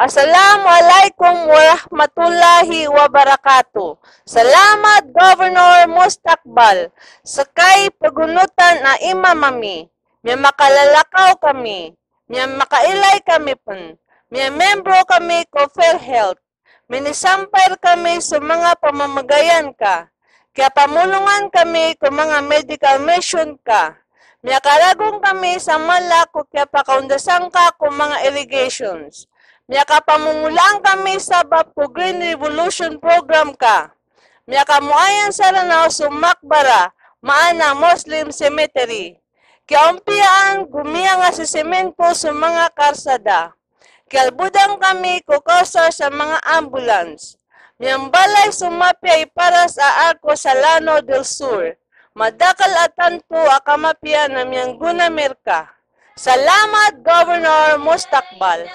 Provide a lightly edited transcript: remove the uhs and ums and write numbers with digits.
Assalamualaikum warahmatullahi wabarakatuh. Salamat Governor Mustakbal. Sakay pagunutan na imamami. May makalalakaw kami. May makailay kami pun. May membro kami ko PhilHealth. Minisampay kami sa mga pamamagayan ka. Kaya pamulungan kami kung mga medical mission ka. May karagong kami sa malako kaya pakaundasan ka kung mga irrigations. May kapamumulaan kami sa Bapo Green Revolution Program ka. May kamuayan sa Lanao sumakbara, maana Muslim Cemetery. Kaya umpiaan gumiya nga sa semento sa mga karsada. Kaya budang kami kukosar sa mga ambulance. Miyang balay sumapi ay para sa Arco Salano del Sur. Madakal atanto akamapia na miyang guna merka. Salamat Governor Mustakbal.